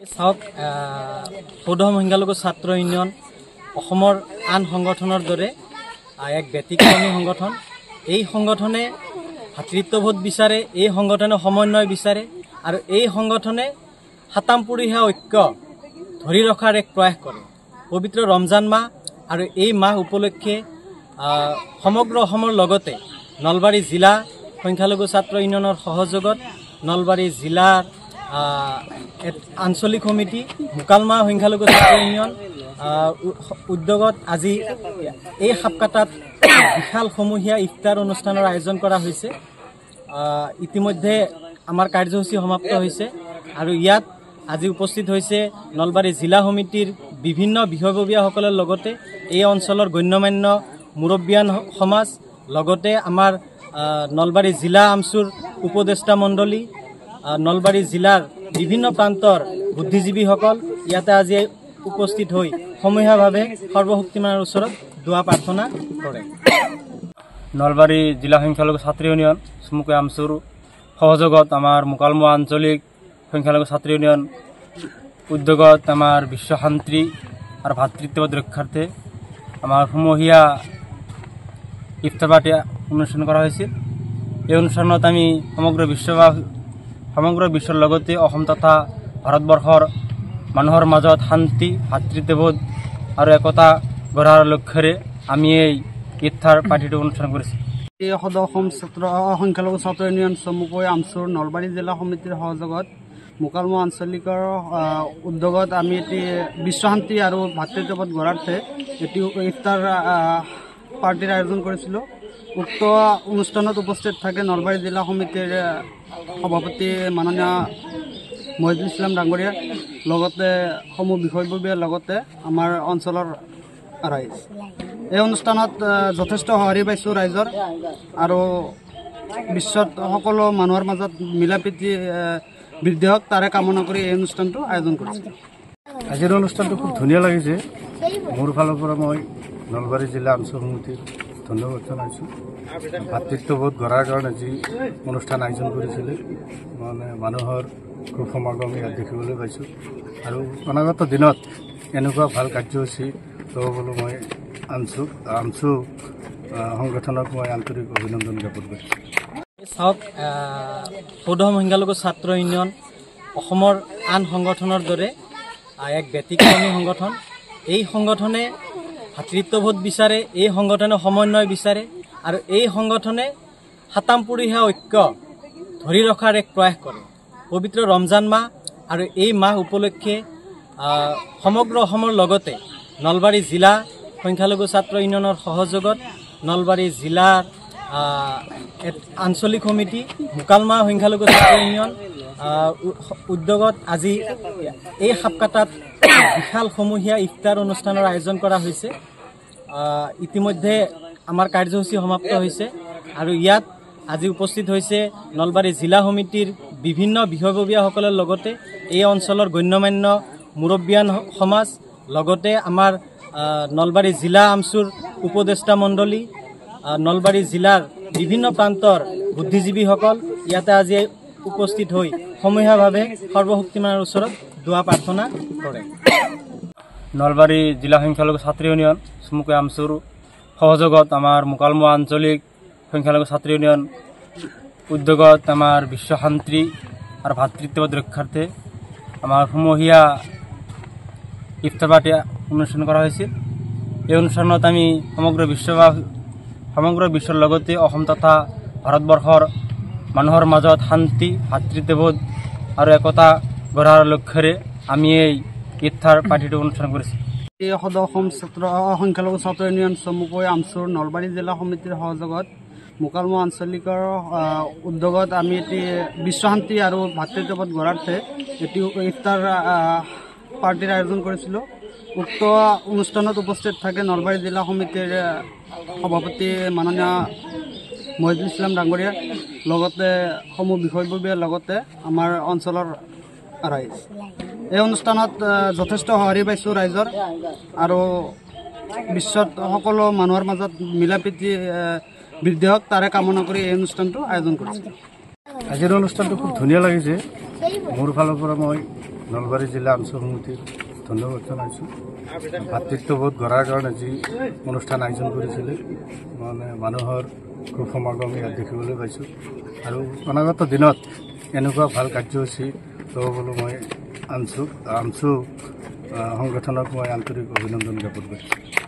চাওক সৌধ সংখ্যালঘু ছাত্ৰ ইউনিয়ন অসমৰ আন সংগঠনৰ দৰে এক ব্যতিক্ৰমী সংগঠন। এই সংগঠনে ভাতৃত্ববোধ বিচাৰে, এই সংগঠনে সমন্বয় বিচাৰে আৰু এই সংগঠনে সাতামপুৰীয়া ঐক্য ধৰি ৰখাৰ এক প্ৰয়াস কৰে। পবিত্ৰ ৰমজান মাহ আৰু এই মাহ উপলক্ষে সমগ্ৰ অসমৰ লগতে নলবাৰী জিলা সংখ্যালঘু ছাত্ৰ ইউনিয়নৰ সহযোগত নলবাৰী জিলাৰ আঞ্চলিক সমিতি মুকালমা সংখ্যালঘু ছাত্ৰ ইউনিয়ন উদ্যোগত আজি এই সাপকাটাত বিশাল সমূহীয়া ইফতাৰ অনুষ্ঠানৰ আয়োজন কৰা হৈছে। ইতিমধ্যে আমাৰ কাৰ্যসূচী সমাপ্ত হৈছে আৰু ইয়াত আজি উপস্থিত হৈছে নলবাৰী জিলা সমিতিৰ বিভিন্ন বিষয়ববীয়াসকলৰ লগতে এই অঞ্চলৰ গণ্যমান্য মুৰব্বীয়ান সমাজ, লগতে আমাৰ নলবাৰী জিলা আমচুৰ উপদেষ্টা মণ্ডলী, নলবাৰী জিলাৰ বিভিন্ন প্ৰান্তৰ বুদ্ধিজীৱীসকল ইয়াতে আজি উপস্থিত হৈ সমূহীয়াভাৱে সৰ্বশক্তিমানৰ ওচৰত দোৱা প্ৰাৰ্থনা কৰে। নলবাৰী জিলা সংখ্যালঘু ছাত্ৰ ইউনিয়ন চুমুকৈ আমচুৰ সহযোগত আমাৰ মুকালমা আঞ্চলিক সংখ্যালঘু ছাত্ৰ ইউনিয়ন উদ্যোগত আমাৰ বিশ্ব শান্তি আৰু ভাতৃত্ববোধ ৰক্ষাৰ্থে আমাৰ সমূহীয়া ইফতাৰ পাৰ্টি অনুষ্ঠান কৰা হৈছিল। এই অনুষ্ঠানত আমি সমগ্ৰ বিশ্বৰ লগতে অসম তথা ভাৰতবৰ্ষৰ মানুহৰ মাজত শান্তি, ভাতৃত্ববোধ আৰু একতা গঢ়াৰ লক্ষ্যৰে আমি এই ইফতাৰ পাৰ্টিটো অনুষ্ঠান কৰিছোঁ। এই অসম সংখ্যালঘু ছাত্ৰ ইউনিয়ন চমুকৈ আমচুৰ নলবাৰী জিলা সমিতিৰ সহযোগত মুকালমা আঞ্চলিকৰ উদ্যোগত আমি এটি বিশ্ব শান্তি আৰু ভাতৃত্ববোধ গঢ়াৰ্থে এটি ইফতাৰ পাৰ্টিৰ আয়োজন কৰিছিলোঁ। উক্ত অনুষ্ঠানত উপস্থিত থাকে নলবাৰী জিলা সমিতিৰ সভাপতি মাননীয় মহিদুল ইছলাম ডাঙৰীয়া, লগতে সমূহ বিষয়ববীয়াৰ লগতে আমাৰ অঞ্চলৰ ৰাইজ। এই অনুষ্ঠানত যথেষ্ট সঁহাৰি পাইছোঁ ৰাইজৰ আৰু বিশ্বত সকলো মানুহৰ মাজত মিলা প্ৰীতি বৃদ্ধি হওক তাৰে কামনা কৰি এই অনুষ্ঠানটো আয়োজন কৰিছোঁ। আজিৰ অনুষ্ঠানটো খুব ধুনীয়া লাগিছে। মোৰ ফালৰ পৰা মই নলবাৰী জিলা আঞ্চল সমিতিৰ ধন্যবাদ জনাইছোঁ। ভাতৃত্ববোধ গঢ়াৰ কাৰণে যি অনুষ্ঠান আয়োজন কৰিছিলে মানে মানুহৰ খুব সমাগম ইয়াত দেখিবলৈ পাইছোঁ আৰু অনাগত দিনত এনেকুৱা ভাল কাৰ্যসূচী ল'বলৈ মই আমচু সংগঠনক মই আন্তৰিক অভিনন্দন জ্ঞাপন কৰিছোঁ। চাওক সৌধ সংখ্যালঘু ছাত্ৰ ইউনিয়ন অসমৰ আন সংগঠনৰ দৰে এক ব্যতিক্ৰমী সংগঠন। এই সংগঠনে ভাতৃত্ববোধ বিচাৰে, এই সংগঠনে সমন্বয় বিচাৰে আৰু এই সংগঠনে সাতামপুৰীয়া ঐক্য ধৰি ৰখাৰ এক প্ৰয়াস কৰে। পবিত্ৰ ৰমজান মাহ আৰু এই মাহ উপলক্ষে সমগ্ৰ অসমৰ লগতে নলবাৰী জিলা সংখ্যালঘু ছাত্ৰ ইউনিয়নৰ সহযোগত নলবাৰী জিলাৰ আঞ্চলিক সমিতি মুকালমা সংখ্যালঘু ছাত্ৰ ইউনিয়ন উদ্যোগত আজি এই সাপকাটাত বিশাল সমূহীয়া ইফতাৰ অনুষ্ঠানৰ আয়োজন কৰা হৈছে। ইতিমধ্যে আমাৰ কাৰ্যসূচী সমাপ্ত হৈছে আৰু ইয়াত আজি উপস্থিত হৈছে নলবাৰী জিলা সমিতিৰ বিভিন্ন বিষয়ববীয়াসকলৰ লগতে এই অঞ্চলৰ গণ্যমান্য মুৰব্বীয়ান সমাজ, লগতে আমাৰ নলবাৰী জিলা আমচুৰ উপদেষ্টা মণ্ডলী, নলবাৰী জিলাৰ বিভিন্ন প্ৰান্তৰ বুদ্ধিজীৱীসকল ইয়াতে আজি উপস্থিত হৈ সমূহীয়াভাৱে সৰ্বশক্তিমানৰ ওচৰত দোৱা প্ৰাৰ্থনা কৰে। নলবাৰী জিলা সংখ্যালঘু ছাত্ৰ ইউনিয়ন চুমুকৈ আমচুৰ সহযোগত আমাৰ মুকালমা আঞ্চলিক সংখ্যালঘু ছাত্ৰ ইউনিয়ন উদ্যোগত আমাৰ বিশ্ব শান্তি আৰু ভাতৃত্ববোধ ৰক্ষাৰ্থে আমাৰ সমূহীয়া ইফতাৰ পাৰ্টি অনুষ্ঠান কৰা হৈছিল। এই অনুষ্ঠানত আমি সমগ্ৰ বিশ্বৰ লগতে অসম তথা ভাৰতবৰ্ষৰ মানুহৰ মাজত শান্তি, ভাতৃত্ববোধ আৰু একতা গঢ়াৰ লক্ষ্যৰে আমি এই ইফতাৰ পাৰ্টিটো অনুষ্ঠান কৰিছোঁ। এই অসম সংখ্যালঘু ছাত্ৰ ইউনিয়ন চমুকৈ আমচুৰ নলবাৰী জিলা সমিতিৰ সহযোগত মুকালমা আঞ্চলিকৰ উদ্যোগত আমি এটি বিশ্ব শান্তি আৰু ভাতৃত্ববোধ গঢ়াৰ্থে এটি ইফতাৰ পাৰ্টিৰ আয়োজন কৰিছিলোঁ। উক্ত অনুষ্ঠানত উপস্থিত থাকে নলবাৰী জিলা সমিতিৰ সভাপতি মাননীয় মহিদুল ইছলাম ডাঙৰীয়া, লগতে সমূহ বিষয়ববীয়াৰ লগতে আমাৰ অঞ্চলৰ ৰাইজ। এই অনুষ্ঠানত যথেষ্ট সঁহাৰি পাইছোঁ ৰাইজৰ আৰু বিশ্বত সকলো মানুহৰ মাজত মিলা প্ৰীতি বৃদ্ধি হওক তাৰে কামনা কৰি এই অনুষ্ঠানটো আয়োজন কৰিছোঁ। আজিৰ অনুষ্ঠানটো খুব ধুনীয়া লাগিছে। মোৰ ফালৰ পৰা মই নলবাৰী জিলা আঞ্চল সমিতিৰ ধন্যবাদ জনাইছোঁ। ভাতৃত্ববোধ গঢ়াৰ কাৰণে যি অনুষ্ঠান আয়োজন কৰিছিলে মানে মানুহৰ খুব সমাগম ইয়াত দেখিবলৈ পাইছোঁ আৰু অনাগত দিনত এনেকুৱা ভাল কাৰ্যসূচী ল'বলৈ মই আমচু সংগঠনক মই আন্তৰিক অভিনন্দন জ্ঞাপন কৰিছোঁ।